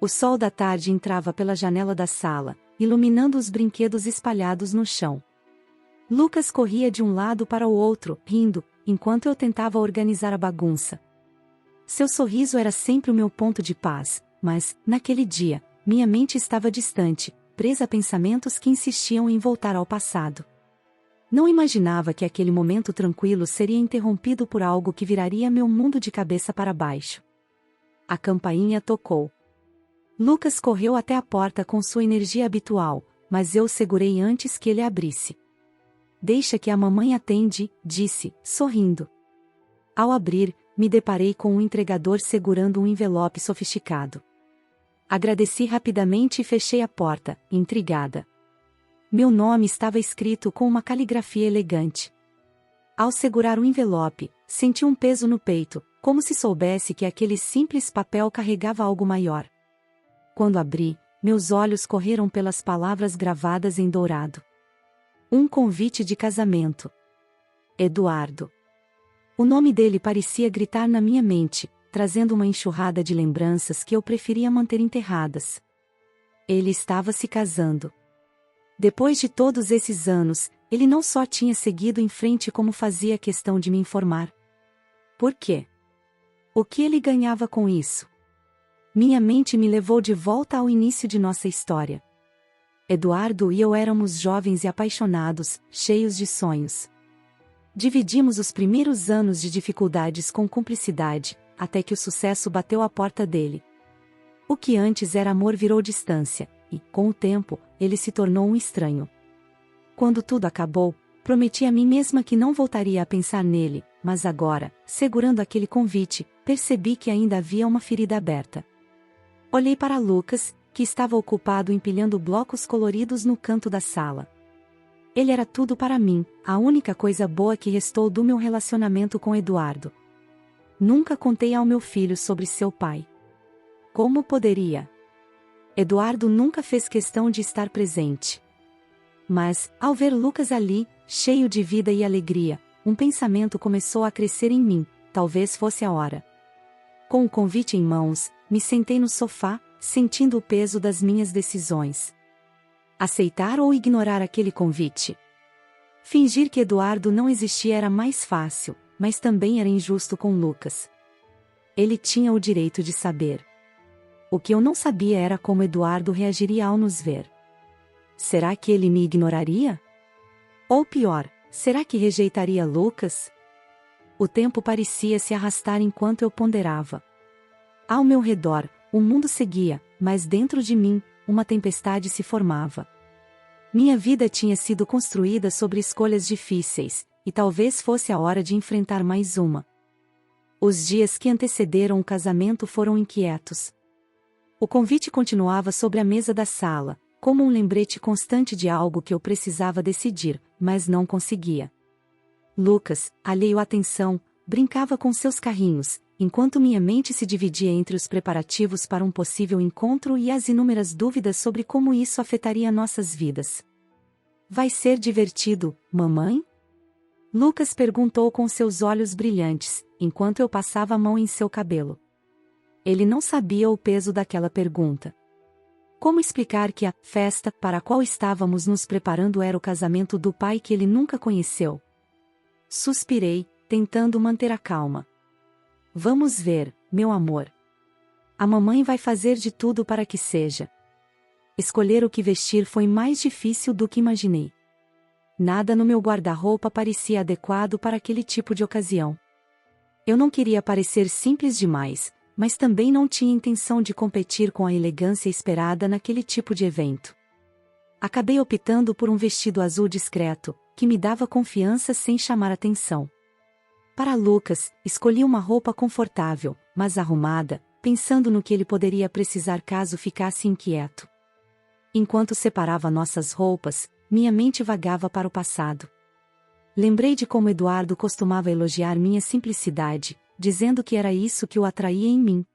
O sol da tarde entrava pela janela da sala, iluminando os brinquedos espalhados no chão. Lucas corria de um lado para o outro, rindo, enquanto eu tentava organizar a bagunça. Seu sorriso era sempre o meu ponto de paz, mas, naquele dia, minha mente estava distante, presa a pensamentos que insistiam em voltar ao passado. Não imaginava que aquele momento tranquilo seria interrompido por algo que viraria meu mundo de cabeça para baixo. A campainha tocou. Lucas correu até a porta com sua energia habitual, mas eu o segurei antes que ele abrisse. "Deixa que a mamãe atende", disse, sorrindo. Ao abrir, me deparei com um entregador segurando um envelope sofisticado. Agradeci rapidamente e fechei a porta, intrigada. Meu nome estava escrito com uma caligrafia elegante. Ao segurar o envelope, senti um peso no peito, como se soubesse que aquele simples papel carregava algo maior. Quando abri, meus olhos correram pelas palavras gravadas em dourado. Um convite de casamento. Eduardo. O nome dele parecia gritar na minha mente, trazendo uma enxurrada de lembranças que eu preferia manter enterradas. Ele estava se casando. Depois de todos esses anos, ele não só tinha seguido em frente como fazia questão de me informar. Por quê? O que ele ganhava com isso? Minha mente me levou de volta ao início de nossa história. Eduardo e eu éramos jovens e apaixonados, cheios de sonhos. Dividimos os primeiros anos de dificuldades com cumplicidade, até que o sucesso bateu à porta dele. O que antes era amor virou distância, e, com o tempo, ele se tornou um estranho. Quando tudo acabou, prometi a mim mesma que não voltaria a pensar nele, mas agora, segurando aquele convite, percebi que ainda havia uma ferida aberta. Olhei para Lucas, que estava ocupado empilhando blocos coloridos no canto da sala. Ele era tudo para mim, a única coisa boa que restou do meu relacionamento com Eduardo. Nunca contei ao meu filho sobre seu pai. Como poderia? Eduardo nunca fez questão de estar presente. Mas, ao ver Lucas ali, cheio de vida e alegria, um pensamento começou a crescer em mim, talvez fosse a hora. Com o convite em mãos, me sentei no sofá, sentindo o peso das minhas decisões. Aceitar ou ignorar aquele convite? Fingir que Eduardo não existia era mais fácil, mas também era injusto com Lucas. Ele tinha o direito de saber. O que eu não sabia era como Eduardo reagiria ao nos ver. Será que ele me ignoraria? Ou pior, será que rejeitaria Lucas? O tempo parecia se arrastar enquanto eu ponderava. Ao meu redor, o mundo seguia, mas dentro de mim, uma tempestade se formava. Minha vida tinha sido construída sobre escolhas difíceis, e talvez fosse a hora de enfrentar mais uma. Os dias que antecederam o casamento foram inquietos. O convite continuava sobre a mesa da sala, como um lembrete constante de algo que eu precisava decidir, mas não conseguia. Lucas, alheio à atenção, brincava com seus carrinhos, enquanto minha mente se dividia entre os preparativos para um possível encontro e as inúmeras dúvidas sobre como isso afetaria nossas vidas. "Vai ser divertido, mamãe?" Lucas perguntou com seus olhos brilhantes, enquanto eu passava a mão em seu cabelo. Ele não sabia o peso daquela pergunta. Como explicar que a festa para a qual estávamos nos preparando era o casamento do pai que ele nunca conheceu? Suspirei, tentando manter a calma. "Vamos ver, meu amor. A mamãe vai fazer de tudo para que seja." Escolher o que vestir foi mais difícil do que imaginei. Nada no meu guarda-roupa parecia adequado para aquele tipo de ocasião. Eu não queria parecer simples demais, mas também não tinha intenção de competir com a elegância esperada naquele tipo de evento. Acabei optando por um vestido azul discreto, que me dava confiança sem chamar atenção. Para Lucas, escolhi uma roupa confortável, mas arrumada, pensando no que ele poderia precisar caso ficasse inquieto. Enquanto separava nossas roupas, minha mente vagava para o passado. Lembrei de como Eduardo costumava elogiar minha simplicidade, dizendo que era isso que o atraía em mim.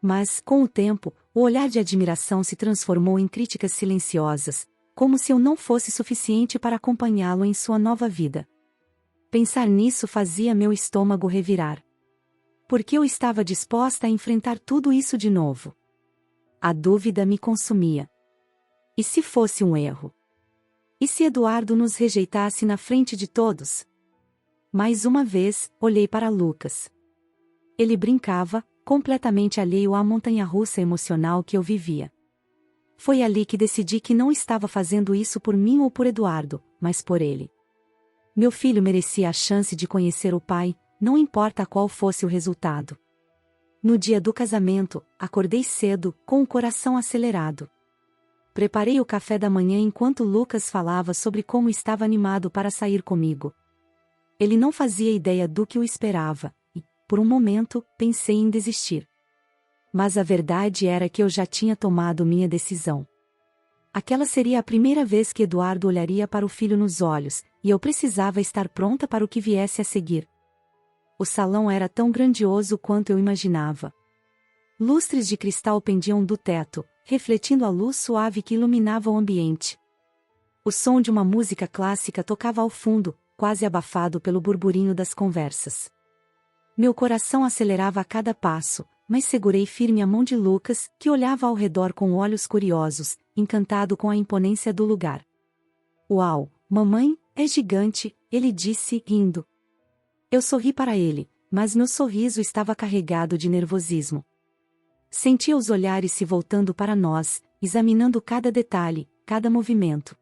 Mas, com o tempo, o olhar de admiração se transformou em críticas silenciosas, como se eu não fosse suficiente para acompanhá-lo em sua nova vida. Pensar nisso fazia meu estômago revirar. Porque eu estava disposta a enfrentar tudo isso de novo. A dúvida me consumia. E se fosse um erro? E se Eduardo nos rejeitasse na frente de todos? Mais uma vez, olhei para Lucas. Ele brincava, completamente alheio à montanha-russa emocional que eu vivia. Foi ali que decidi que não estava fazendo isso por mim ou por Eduardo, mas por ele. Meu filho merecia a chance de conhecer o pai, não importa qual fosse o resultado. No dia do casamento, acordei cedo, com o coração acelerado. Preparei o café da manhã enquanto Lucas falava sobre como estava animado para sair comigo. Ele não fazia ideia do que o esperava, e, por um momento, pensei em desistir. Mas a verdade era que eu já tinha tomado minha decisão. Aquela seria a primeira vez que Eduardo olharia para o filho nos olhos, e eu precisava estar pronta para o que viesse a seguir. O salão era tão grandioso quanto eu imaginava. Lustres de cristal pendiam do teto, refletindo a luz suave que iluminava o ambiente. O som de uma música clássica tocava ao fundo, quase abafado pelo burburinho das conversas. Meu coração acelerava a cada passo, mas segurei firme a mão de Lucas, que olhava ao redor com olhos curiosos, encantado com a imponência do lugar. "Uau, mamãe, é gigante", ele disse, rindo. Eu sorri para ele, mas meu sorriso estava carregado de nervosismo. Sentia os olhares se voltando para nós, examinando cada detalhe, cada movimento.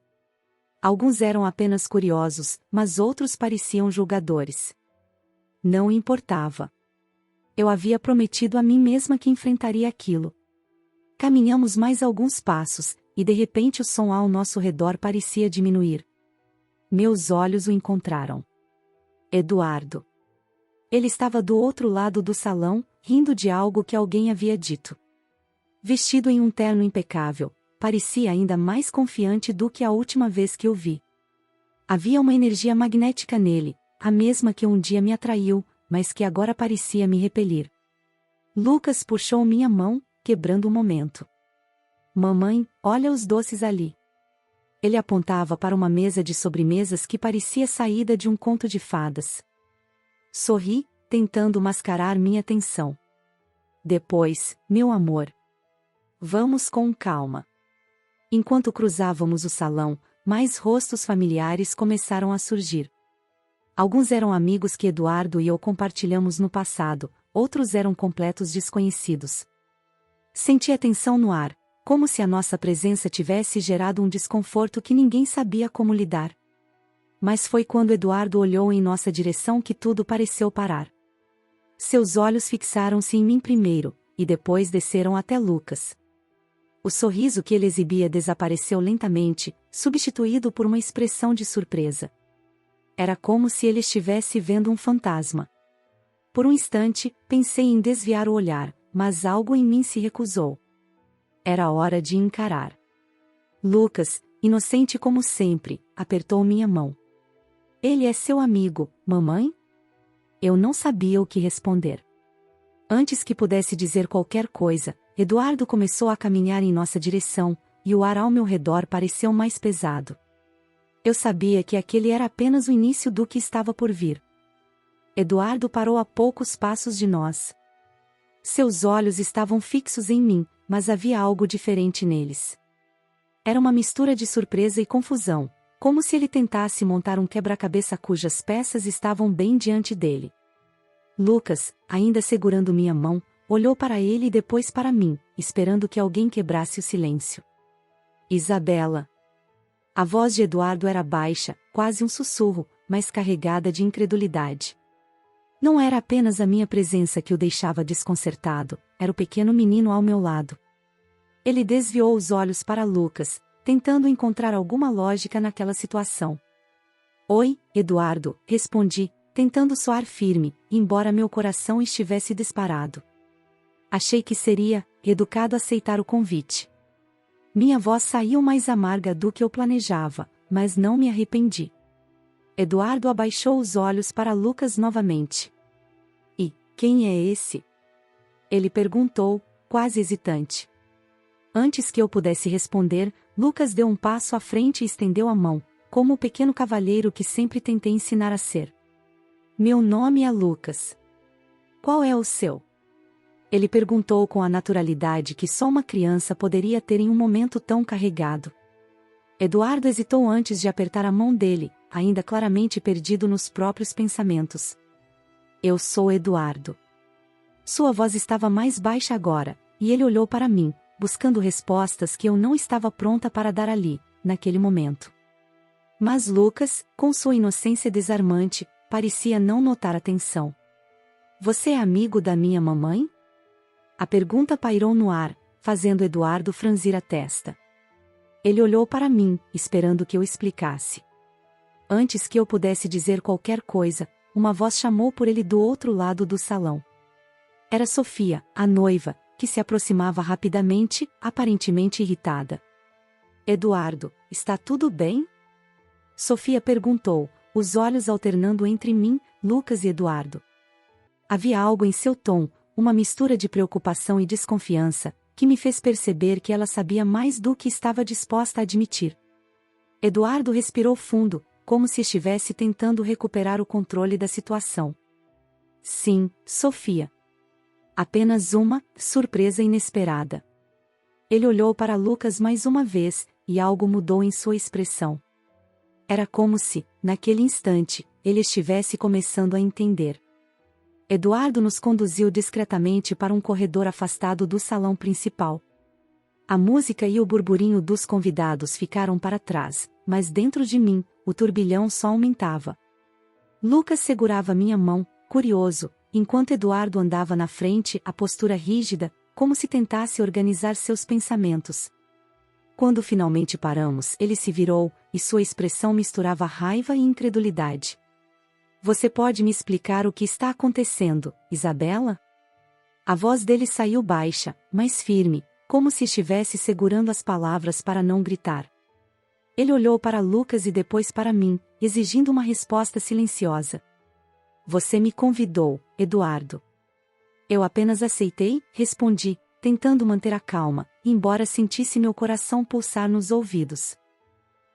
Alguns eram apenas curiosos, mas outros pareciam julgadores. Não importava. Eu havia prometido a mim mesma que enfrentaria aquilo. Caminhamos mais alguns passos, e de repente o som ao nosso redor parecia diminuir. Meus olhos o encontraram. Eduardo. Ele estava do outro lado do salão, rindo de algo que alguém havia dito. Vestido em um terno impecável, parecia ainda mais confiante do que a última vez que o vi. Havia uma energia magnética nele, a mesma que um dia me atraiu, mas que agora parecia me repelir. Lucas puxou minha mão, quebrando o momento. "Mamãe, olha os doces ali." Ele apontava para uma mesa de sobremesas que parecia saída de um conto de fadas. Sorri, tentando mascarar minha tensão. "Depois, meu amor. Vamos com calma." Enquanto cruzávamos o salão, mais rostos familiares começaram a surgir. Alguns eram amigos que Eduardo e eu compartilhamos no passado, outros eram completos desconhecidos. Senti a tensão no ar, como se a nossa presença tivesse gerado um desconforto que ninguém sabia como lidar. Mas foi quando Eduardo olhou em nossa direção que tudo pareceu parar. Seus olhos fixaram-se em mim primeiro, e depois desceram até Lucas. O sorriso que ele exibia desapareceu lentamente, substituído por uma expressão de surpresa. Era como se ele estivesse vendo um fantasma. Por um instante, pensei em desviar o olhar, mas algo em mim se recusou. Era hora de encarar. Lucas, inocente como sempre, apertou minha mão. "Ele é seu amigo, mamãe?" Eu não sabia o que responder. Antes que pudesse dizer qualquer coisa, Eduardo começou a caminhar em nossa direção, e o ar ao meu redor pareceu mais pesado. Eu sabia que aquele era apenas o início do que estava por vir. Eduardo parou a poucos passos de nós. Seus olhos estavam fixos em mim, mas havia algo diferente neles. Era uma mistura de surpresa e confusão, como se ele tentasse montar um quebra-cabeça cujas peças estavam bem diante dele. Lucas, ainda segurando minha mão, olhou para ele e depois para mim, esperando que alguém quebrasse o silêncio. "Isabela." A voz de Eduardo era baixa, quase um sussurro, mas carregada de incredulidade. Não era apenas a minha presença que o deixava desconcertado, era o pequeno menino ao meu lado. Ele desviou os olhos para Lucas, tentando encontrar alguma lógica naquela situação. "Oi, Eduardo", respondi, tentando soar firme, embora meu coração estivesse disparado. Achei que seria educado aceitar o convite. Minha voz saiu mais amarga do que eu planejava, mas não me arrependi. Eduardo abaixou os olhos para Lucas novamente. "E quem é esse?" ele perguntou, quase hesitante. Antes que eu pudesse responder, Lucas deu um passo à frente e estendeu a mão, como o pequeno cavalheiro que sempre tentei ensinar a ser. "Meu nome é Lucas. Qual é o seu?" Ele perguntou com a naturalidade que só uma criança poderia ter em um momento tão carregado. Eduardo hesitou antes de apertar a mão dele, ainda claramente perdido nos próprios pensamentos. Eu sou Eduardo. Sua voz estava mais baixa agora, e ele olhou para mim, buscando respostas que eu não estava pronta para dar ali, naquele momento. Mas Lucas, com sua inocência desarmante, parecia não notar a tensão. Você é amigo da minha mamãe? A pergunta pairou no ar, fazendo Eduardo franzir a testa. Ele olhou para mim, esperando que eu explicasse. Antes que eu pudesse dizer qualquer coisa, uma voz chamou por ele do outro lado do salão. Era Sofia, a noiva, que se aproximava rapidamente, aparentemente irritada. Eduardo, está tudo bem? Sofia perguntou, os olhos alternando entre mim, Lucas e Eduardo. Havia algo em seu tom, uma mistura de preocupação e desconfiança, que me fez perceber que ela sabia mais do que estava disposta a admitir. Eduardo respirou fundo, como se estivesse tentando recuperar o controle da situação. Sim, Sofia. Apenas uma surpresa inesperada. Ele olhou para Lucas mais uma vez, e algo mudou em sua expressão. Era como se, naquele instante, ele estivesse começando a entender. Eduardo nos conduziu discretamente para um corredor afastado do salão principal. A música e o burburinho dos convidados ficaram para trás, mas dentro de mim, o turbilhão só aumentava. Lucas segurava minha mão, curioso, enquanto Eduardo andava na frente, a postura rígida, como se tentasse organizar seus pensamentos. Quando finalmente paramos, ele se virou, e sua expressão misturava raiva e incredulidade. Você pode me explicar o que está acontecendo, Isabela? A voz dele saiu baixa, mas firme, como se estivesse segurando as palavras para não gritar. Ele olhou para Lucas e depois para mim, exigindo uma resposta silenciosa. Você me convidou, Eduardo. Eu apenas aceitei, respondi, tentando manter a calma, embora sentisse meu coração pulsar nos ouvidos.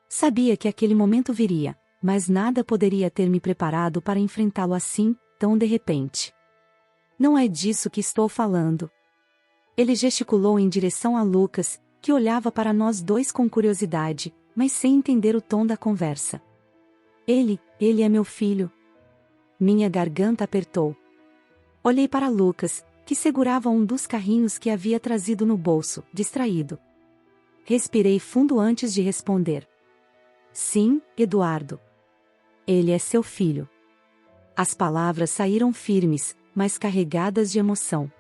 Sabia que aquele momento viria, mas nada poderia ter me preparado para enfrentá-lo assim, tão de repente. Não é disso que estou falando. Ele gesticulou em direção a Lucas, que olhava para nós dois com curiosidade, mas sem entender o tom da conversa. Ele é meu filho. Minha garganta apertou. Olhei para Lucas, que segurava um dos carrinhos que havia trazido no bolso, distraído. Respirei fundo antes de responder. Sim, Eduardo. Ele é seu filho. As palavras saíram firmes, mas carregadas de emoção.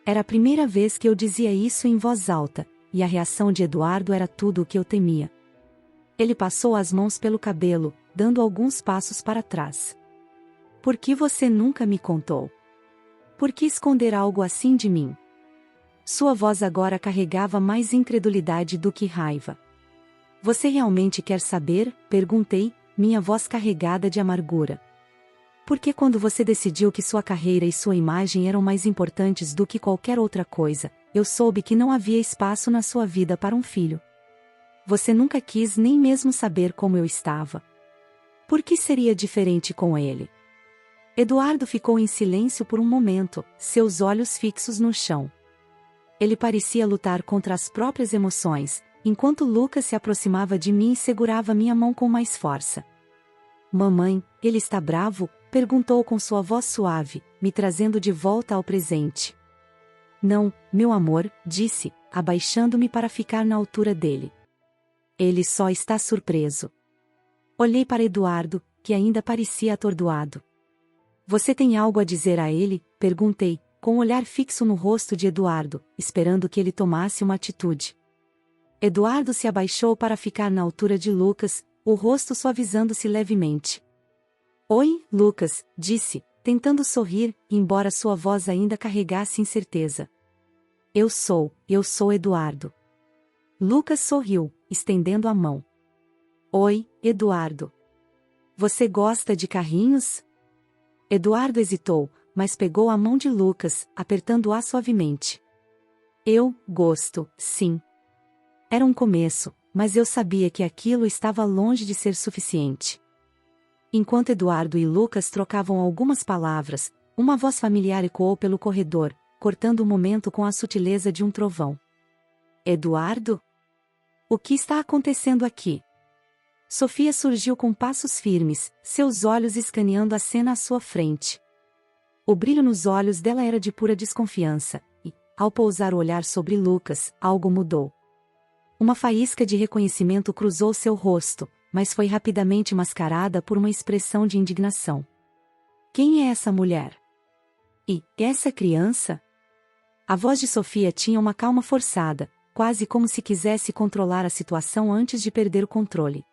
Era a primeira vez que eu dizia isso em voz alta, e a reação de Eduardo era tudo o que eu temia. Ele passou as mãos pelo cabelo, dando alguns passos para trás. Por que você nunca me contou? Por que esconder algo assim de mim? Sua voz agora carregava mais incredulidade do que raiva. Você realmente quer saber? Perguntei, minha voz carregada de amargura. Por que quando você decidiu que sua carreira e sua imagem eram mais importantes do que qualquer outra coisa, eu soube que não havia espaço na sua vida para um filho? Você nunca quis nem mesmo saber como eu estava. Por que seria diferente com ele? Eduardo ficou em silêncio por um momento, seus olhos fixos no chão. Ele parecia lutar contra as próprias emoções, enquanto Lucas se aproximava de mim e segurava minha mão com mais força. Mamãe, ele está bravo? Perguntou com sua voz suave, me trazendo de volta ao presente. Não, meu amor, disse, abaixando-me para ficar na altura dele. Ele só está surpreso. Olhei para Eduardo, que ainda parecia atordoado. Você tem algo a dizer a ele? Perguntei, com um olhar fixo no rosto de Eduardo, esperando que ele tomasse uma atitude. Eduardo se abaixou para ficar na altura de Lucas, o rosto suavizando-se levemente. Oi, Lucas, disse, tentando sorrir, embora sua voz ainda carregasse incerteza. Eu sou Eduardo. Lucas sorriu, estendendo a mão. Oi, Eduardo. Você gosta de carrinhos? Eduardo hesitou, mas pegou a mão de Lucas, apertando-a suavemente. Eu gosto, sim. Era um começo, mas eu sabia que aquilo estava longe de ser suficiente. Enquanto Eduardo e Lucas trocavam algumas palavras, uma voz familiar ecoou pelo corredor, cortando o momento com a sutileza de um trovão. Eduardo? O que está acontecendo aqui? Sofia surgiu com passos firmes, seus olhos escaneando a cena à sua frente. O brilho nos olhos dela era de pura desconfiança, e, ao pousar o olhar sobre Lucas, algo mudou. Uma faísca de reconhecimento cruzou seu rosto, mas foi rapidamente mascarada por uma expressão de indignação. Quem é essa mulher? E essa criança? A voz de Sofia tinha uma calma forçada, quase como se quisesse controlar a situação antes de perder o controle.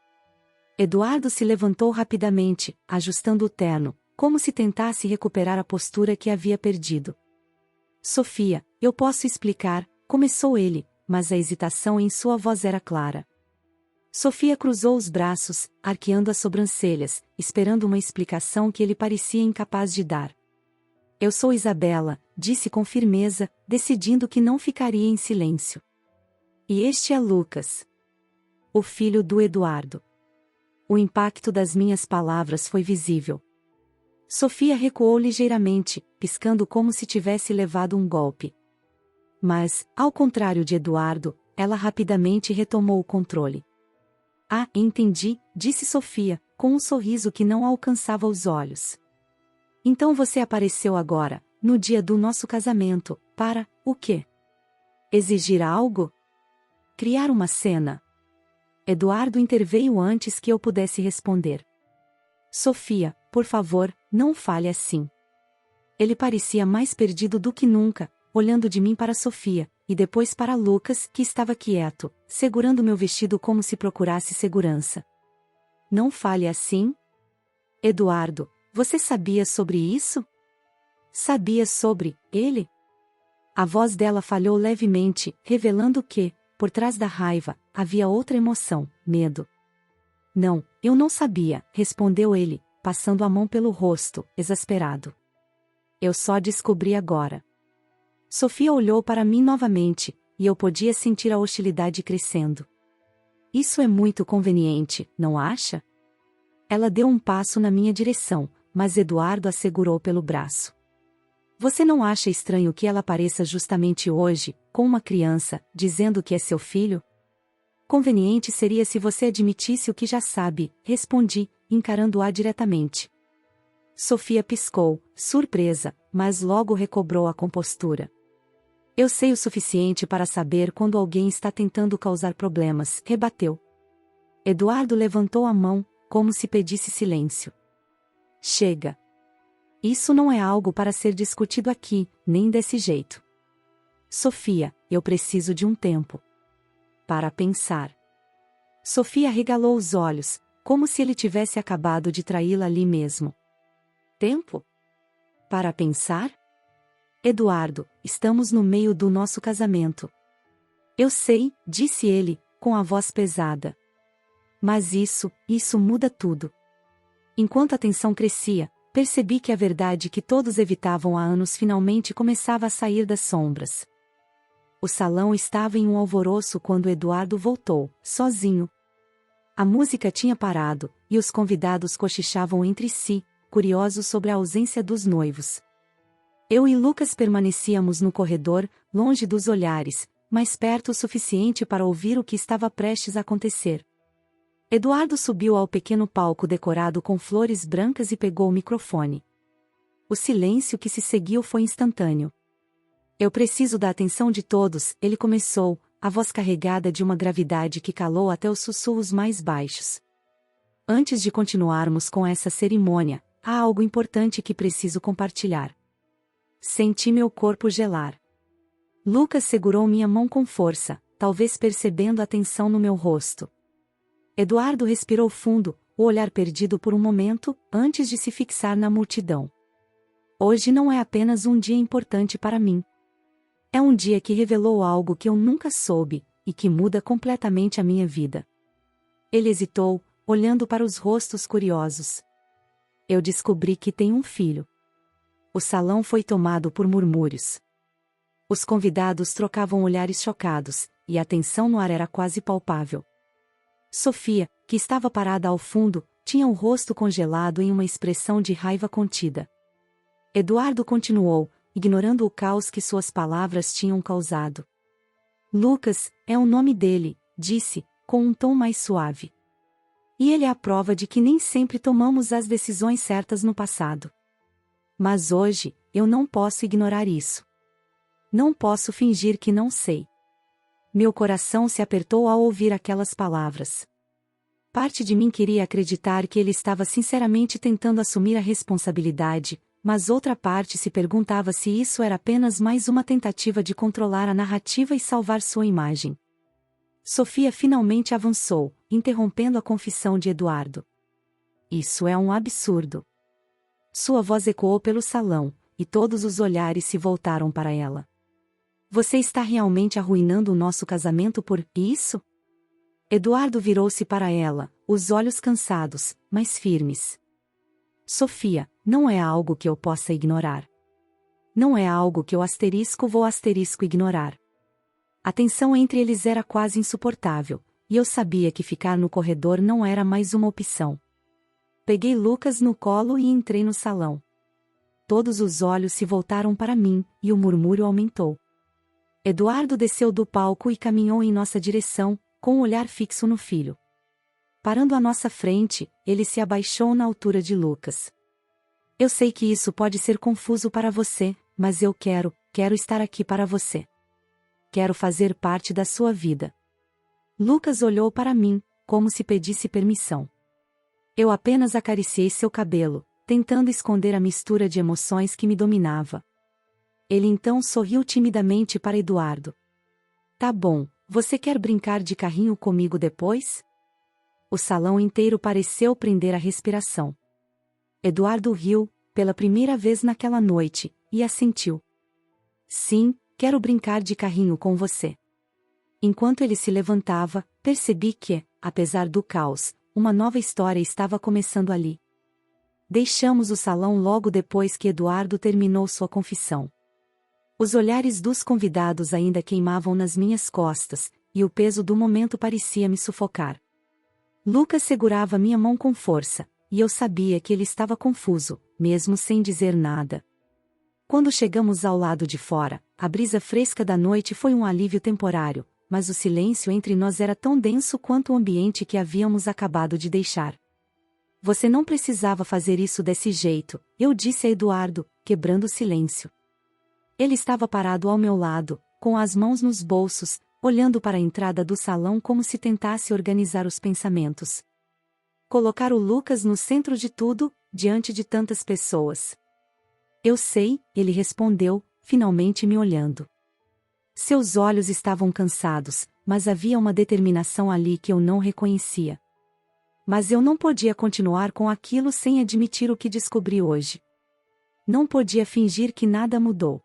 Eduardo se levantou rapidamente, ajustando o terno, como se tentasse recuperar a postura que havia perdido. Sofia, eu posso explicar, começou ele, mas a hesitação em sua voz era clara. Sofia cruzou os braços, arqueando as sobrancelhas, esperando uma explicação que ele parecia incapaz de dar. Eu sou Isabela, disse com firmeza, decidindo que não ficaria em silêncio. E este é Lucas, o filho do Eduardo. O impacto das minhas palavras foi visível. Sofia recuou ligeiramente, piscando como se tivesse levado um golpe. Mas, ao contrário de Eduardo, ela rapidamente retomou o controle. Ah, entendi, disse Sofia, com um sorriso que não alcançava os olhos. Então você apareceu agora, no dia do nosso casamento, para, o quê? Exigir algo? Criar uma cena? Eduardo interveio antes que eu pudesse responder. Sofia, por favor, não fale assim. Ele parecia mais perdido do que nunca, olhando de mim para Sofia, e depois para Lucas, que estava quieto, segurando meu vestido como se procurasse segurança. Não fale assim? Eduardo, você sabia sobre isso? Sabia sobre ele? A voz dela falhou levemente, revelando que, por trás da raiva, havia outra emoção, medo. Não, eu não sabia, respondeu ele, passando a mão pelo rosto, exasperado. Eu só descobri agora. Sofia olhou para mim novamente, e eu podia sentir a hostilidade crescendo. Isso é muito conveniente, não acha? Ela deu um passo na minha direção, mas Eduardo a segurou pelo braço. Você não acha estranho que ela apareça justamente hoje, com uma criança, dizendo que é seu filho? Conveniente seria se você admitisse o que já sabe, respondi, encarando-a diretamente. Sofia piscou, surpresa, mas logo recobrou a compostura. Eu sei o suficiente para saber quando alguém está tentando causar problemas, rebateu. Eduardo levantou a mão, como se pedisse silêncio. Chega. Isso não é algo para ser discutido aqui, nem desse jeito. Sofia, eu preciso de um tempo. Para pensar. Sofia arregalou os olhos, como se ele tivesse acabado de traí-la ali mesmo. Tempo? Para pensar? Eduardo, estamos no meio do nosso casamento. Eu sei, disse ele, com a voz pesada. Mas isso muda tudo. Enquanto a tensão crescia, percebi que a verdade que todos evitavam há anos finalmente começava a sair das sombras. O salão estava em um alvoroço quando Eduardo voltou, sozinho. A música tinha parado, e os convidados cochichavam entre si, curiosos sobre a ausência dos noivos. Eu e Lucas permanecíamos no corredor, longe dos olhares, mas perto o suficiente para ouvir o que estava prestes a acontecer. Eduardo subiu ao pequeno palco decorado com flores brancas e pegou o microfone. O silêncio que se seguiu foi instantâneo. Eu preciso da atenção de todos, ele começou, a voz carregada de uma gravidade que calou até os sussurros mais baixos. Antes de continuarmos com essa cerimônia, há algo importante que preciso compartilhar. Senti meu corpo gelar. Lucas segurou minha mão com força, talvez percebendo a tensão no meu rosto. Eduardo respirou fundo, o olhar perdido por um momento, antes de se fixar na multidão. Hoje não é apenas um dia importante para mim. É um dia que revelou algo que eu nunca soube, e que muda completamente a minha vida. Ele hesitou, olhando para os rostos curiosos. Eu descobri que tem um filho. O salão foi tomado por murmúrios. Os convidados trocavam olhares chocados, e a tensão no ar era quase palpável. Sofia, que estava parada ao fundo, tinha o rosto congelado em uma expressão de raiva contida. Eduardo continuou, ignorando o caos que suas palavras tinham causado. Lucas, é o nome dele, disse, com um tom mais suave. E ele é a prova de que nem sempre tomamos as decisões certas no passado. Mas hoje, eu não posso ignorar isso. Não posso fingir que não sei. Meu coração se apertou ao ouvir aquelas palavras. Parte de mim queria acreditar que ele estava sinceramente tentando assumir a responsabilidade, mas outra parte se perguntava se isso era apenas mais uma tentativa de controlar a narrativa e salvar sua imagem. Sofia finalmente avançou, interrompendo a confissão de Eduardo. Isso é um absurdo. Sua voz ecoou pelo salão, e todos os olhares se voltaram para ela. Você está realmente arruinando o nosso casamento por isso? Eduardo virou-se para ela, os olhos cansados, mas firmes. Sofia, não é algo que eu possa ignorar. Não é algo que eu vou ignorar. A tensão entre eles era quase insuportável, e eu sabia que ficar no corredor não era mais uma opção. Peguei Lucas no colo e entrei no salão. Todos os olhos se voltaram para mim, e o murmúrio aumentou. Eduardo desceu do palco e caminhou em nossa direção, com o olhar fixo no filho. Parando à nossa frente, ele se abaixou na altura de Lucas. Eu sei que isso pode ser confuso para você, mas eu quero estar aqui para você. Quero fazer parte da sua vida. Lucas olhou para mim, como se pedisse permissão. Eu apenas acariciei seu cabelo, tentando esconder a mistura de emoções que me dominava. Ele então sorriu timidamente para Eduardo. Tá bom, você quer brincar de carrinho comigo depois? O salão inteiro pareceu prender a respiração. Eduardo riu, pela primeira vez naquela noite, e assentiu. Sim, quero brincar de carrinho com você. Enquanto ele se levantava, percebi que, apesar do caos, uma nova história estava começando ali. Deixamos o salão logo depois que Eduardo terminou sua confissão. Os olhares dos convidados ainda queimavam nas minhas costas, e o peso do momento parecia me sufocar. Lucas segurava minha mão com força, e eu sabia que ele estava confuso, mesmo sem dizer nada. Quando chegamos ao lado de fora, a brisa fresca da noite foi um alívio temporário, mas o silêncio entre nós era tão denso quanto o ambiente que havíamos acabado de deixar. Você não precisava fazer isso desse jeito, eu disse a Eduardo, quebrando o silêncio. Ele estava parado ao meu lado, com as mãos nos bolsos, olhando para a entrada do salão como se tentasse organizar os pensamentos. Colocar o Lucas no centro de tudo, diante de tantas pessoas. Eu sei, ele respondeu, finalmente me olhando. Seus olhos estavam cansados, mas havia uma determinação ali que eu não reconhecia. Mas eu não podia continuar com aquilo sem admitir o que descobri hoje. Não podia fingir que nada mudou.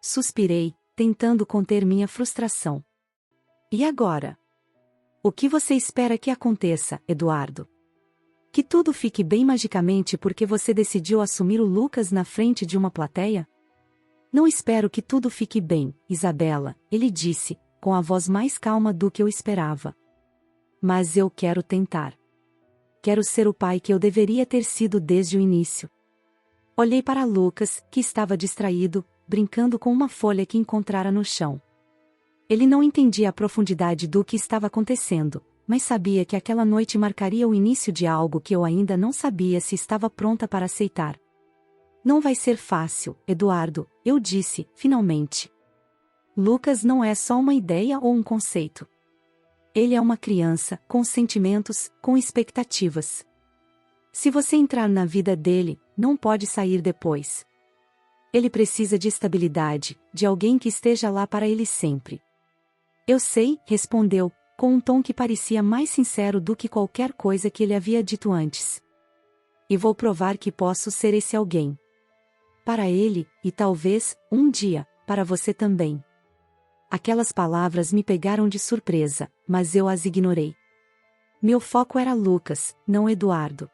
Suspirei, tentando conter minha frustração. E agora? O que você espera que aconteça, Eduardo? Que tudo fique bem magicamente porque você decidiu assumir o Lucas na frente de uma plateia? Não espero que tudo fique bem, Isabela, ele disse, com a voz mais calma do que eu esperava. Mas eu quero tentar. Quero ser o pai que eu deveria ter sido desde o início. Olhei para Lucas, que estava distraído, brincando com uma folha que encontrara no chão. Ele não entendia a profundidade do que estava acontecendo, mas sabia que aquela noite marcaria o início de algo que eu ainda não sabia se estava pronta para aceitar. Não vai ser fácil, Eduardo, eu disse, finalmente. Lucas não é só uma ideia ou um conceito. Ele é uma criança, com sentimentos, com expectativas. Se você entrar na vida dele, não pode sair depois. Ele precisa de estabilidade, de alguém que esteja lá para ele sempre. Eu sei, respondeu, com um tom que parecia mais sincero do que qualquer coisa que ele havia dito antes. E vou provar que posso ser esse alguém. Para ele, e talvez, um dia, para você também. Aquelas palavras me pegaram de surpresa, mas eu as ignorei. Meu foco era Lucas, não Eduardo.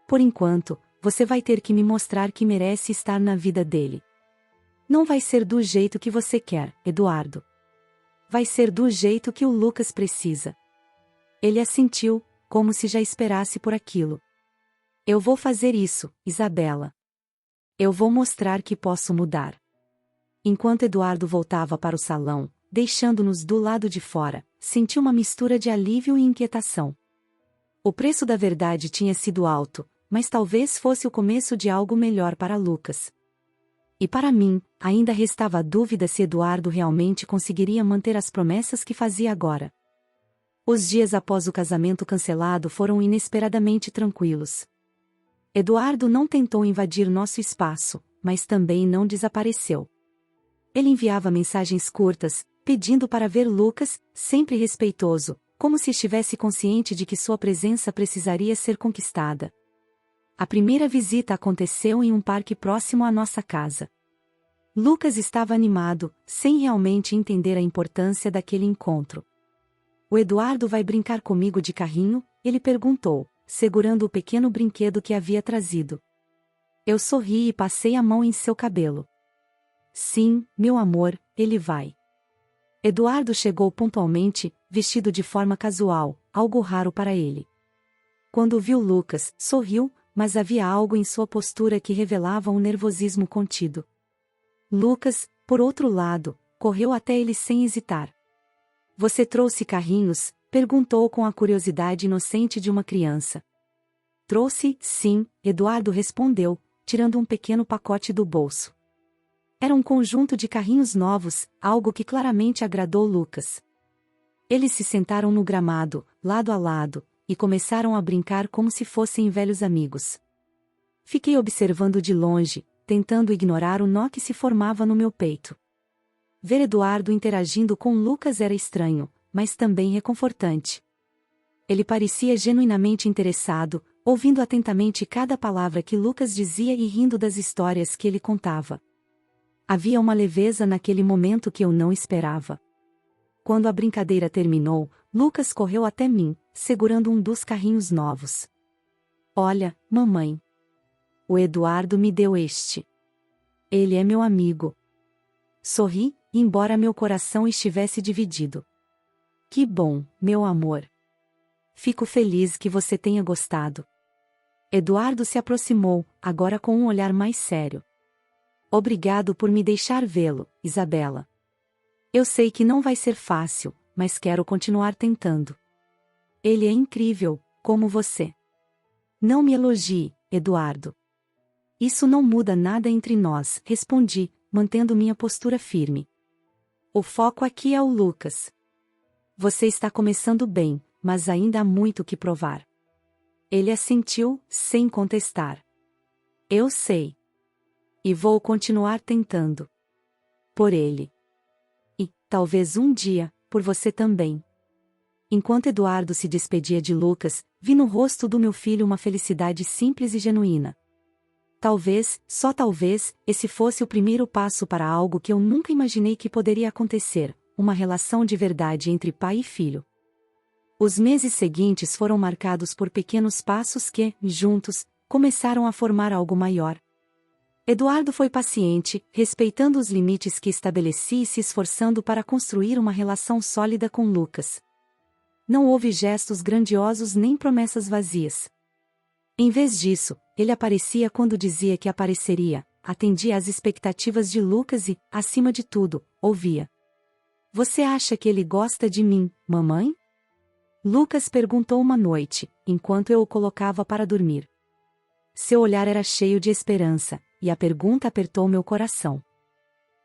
Por enquanto, você vai ter que me mostrar que merece estar na vida dele. Não vai ser do jeito que você quer, Eduardo. Vai ser do jeito que o Lucas precisa. Ele assentiu, como se já esperasse por aquilo. Eu vou fazer isso, Isabela. Eu vou mostrar que posso mudar. Enquanto Eduardo voltava para o salão, deixando-nos do lado de fora, senti uma mistura de alívio e inquietação. O preço da verdade tinha sido alto, mas talvez fosse o começo de algo melhor para Lucas. E para mim, ainda restava a dúvida se Eduardo realmente conseguiria manter as promessas que fazia agora. Os dias após o casamento cancelado foram inesperadamente tranquilos. Eduardo não tentou invadir nosso espaço, mas também não desapareceu. Ele enviava mensagens curtas, pedindo para ver Lucas, sempre respeitoso, como se estivesse consciente de que sua presença precisaria ser conquistada. A primeira visita aconteceu em um parque próximo à nossa casa. Lucas estava animado, sem realmente entender a importância daquele encontro. "O Eduardo vai brincar comigo de carrinho?" ele perguntou, segurando o pequeno brinquedo que havia trazido. Eu sorri e passei a mão em seu cabelo. "Sim, meu amor, ele vai." Eduardo chegou pontualmente, vestido de forma casual, algo raro para ele. Quando viu Lucas, sorriu, mas havia algo em sua postura que revelava um nervosismo contido. Lucas, por outro lado, correu até ele sem hesitar. "Você trouxe carrinhos?" perguntou com a curiosidade inocente de uma criança. "Trouxe, sim", Eduardo respondeu, tirando um pequeno pacote do bolso. Era um conjunto de carrinhos novos, algo que claramente agradou Lucas. Eles se sentaram no gramado, lado a lado, e começaram a brincar como se fossem velhos amigos. Fiquei observando de longe, tentando ignorar o nó que se formava no meu peito. Ver Eduardo interagindo com Lucas era estranho, mas também reconfortante. Ele parecia genuinamente interessado, ouvindo atentamente cada palavra que Lucas dizia e rindo das histórias que ele contava. Havia uma leveza naquele momento que eu não esperava. Quando a brincadeira terminou, Lucas correu até mim, segurando um dos carrinhos novos. "Olha, mamãe. O Eduardo me deu este. Ele é meu amigo." Sorri, embora meu coração estivesse dividido. "Que bom, meu amor. Fico feliz que você tenha gostado." Eduardo se aproximou, agora com um olhar mais sério. "Obrigado por me deixar vê-lo, Isabela. Eu sei que não vai ser fácil, mas quero continuar tentando. Ele é incrível, como você." "Não me elogie, Eduardo. Isso não muda nada entre nós", respondi, mantendo minha postura firme. "O foco aqui é o Lucas. Você está começando bem, mas ainda há muito que provar." Ele assentiu, sem contestar. "Eu sei. E vou continuar tentando. Por ele. E, talvez um dia, por você também." Enquanto Eduardo se despedia de Lucas, vi no rosto do meu filho uma felicidade simples e genuína. Talvez, só talvez, esse fosse o primeiro passo para algo que eu nunca imaginei que poderia acontecer, uma relação de verdade entre pai e filho. Os meses seguintes foram marcados por pequenos passos que, juntos, começaram a formar algo maior. Eduardo foi paciente, respeitando os limites que estabeleci e se esforçando para construir uma relação sólida com Lucas. Não houve gestos grandiosos nem promessas vazias. Em vez disso, ele aparecia quando dizia que apareceria, atendia às expectativas de Lucas e, acima de tudo, ouvia. "Você acha que ele gosta de mim, mamãe?" Lucas perguntou uma noite, enquanto eu o colocava para dormir. Seu olhar era cheio de esperança, e a pergunta apertou meu coração.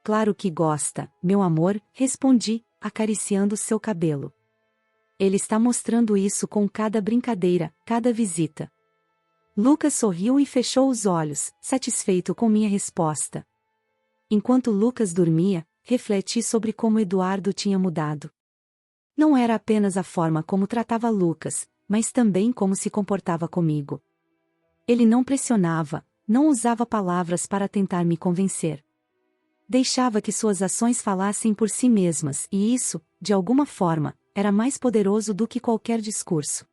"Claro que gosta, meu amor", respondi, acariciando seu cabelo. "Ele está mostrando isso com cada brincadeira, cada visita." Lucas sorriu e fechou os olhos, satisfeito com minha resposta. Enquanto Lucas dormia, refleti sobre como Eduardo tinha mudado. Não era apenas a forma como tratava Lucas, mas também como se comportava comigo. Ele não pressionava, não usava palavras para tentar me convencer. Deixava que suas ações falassem por si mesmas, e isso, de alguma forma, era mais poderoso do que qualquer discurso.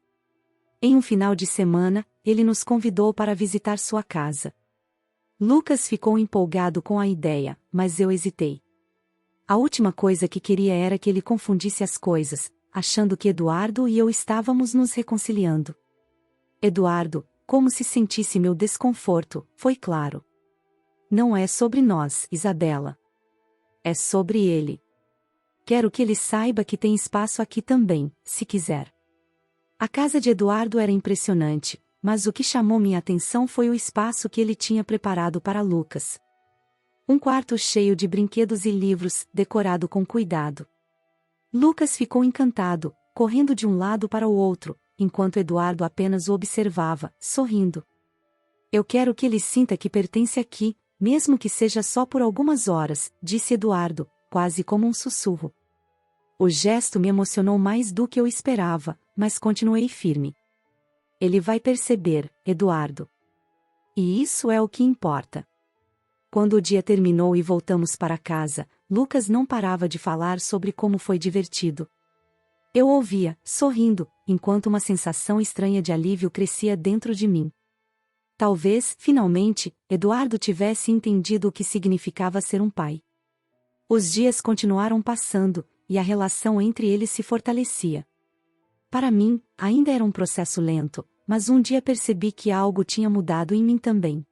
Em um final de semana, ele nos convidou para visitar sua casa. Lucas ficou empolgado com a ideia, mas eu hesitei. A última coisa que queria era que ele confundisse as coisas, achando que Eduardo e eu estávamos nos reconciliando. Eduardo, como se sentisse meu desconforto, foi claro. Não é sobre nós, Isabela. É sobre ele. Quero que ele saiba que tem espaço aqui também, se quiser. A casa de Eduardo era impressionante, mas o que chamou minha atenção foi o espaço que ele tinha preparado para Lucas. Um quarto cheio de brinquedos e livros, decorado com cuidado. Lucas ficou encantado, correndo de um lado para o outro, enquanto Eduardo apenas o observava, sorrindo. Eu quero que ele sinta que pertence aqui, mesmo que seja só por algumas horas, disse Eduardo, quase como um sussurro. O gesto me emocionou mais do que eu esperava, mas continuei firme. Ele vai perceber, Eduardo. E isso é o que importa. Quando o dia terminou e voltamos para casa, Lucas não parava de falar sobre como foi divertido. Eu ouvia, sorrindo, enquanto uma sensação estranha de alívio crescia dentro de mim. Talvez, finalmente, Eduardo tivesse entendido o que significava ser um pai. Os dias continuaram passando, e a relação entre eles se fortalecia. Para mim, ainda era um processo lento, mas um dia percebi que algo tinha mudado em mim também.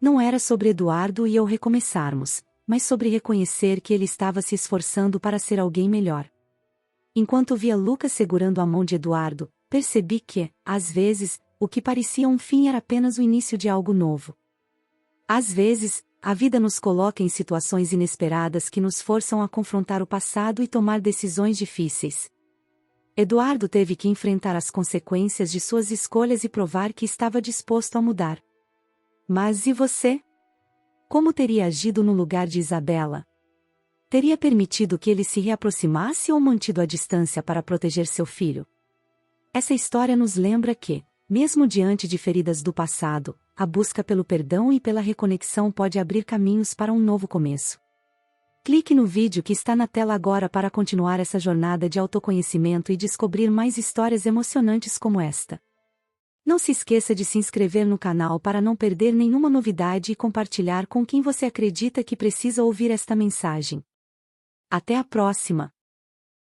Não era sobre Eduardo e eu recomeçarmos, mas sobre reconhecer que ele estava se esforçando para ser alguém melhor. Enquanto via Lucas segurando a mão de Eduardo, percebi que, às vezes, o que parecia um fim era apenas o início de algo novo. Às vezes, a vida nos coloca em situações inesperadas que nos forçam a confrontar o passado e tomar decisões difíceis. Eduardo teve que enfrentar as consequências de suas escolhas e provar que estava disposto a mudar. Mas e você? Como teria agido no lugar de Isabela? Teria permitido que ele se reaproximasse ou mantido a distância para proteger seu filho? Essa história nos lembra que, mesmo diante de feridas do passado, a busca pelo perdão e pela reconexão pode abrir caminhos para um novo começo. Clique no vídeo que está na tela agora para continuar essa jornada de autoconhecimento e descobrir mais histórias emocionantes como esta. Não se esqueça de se inscrever no canal para não perder nenhuma novidade e compartilhar com quem você acredita que precisa ouvir esta mensagem. Até a próxima!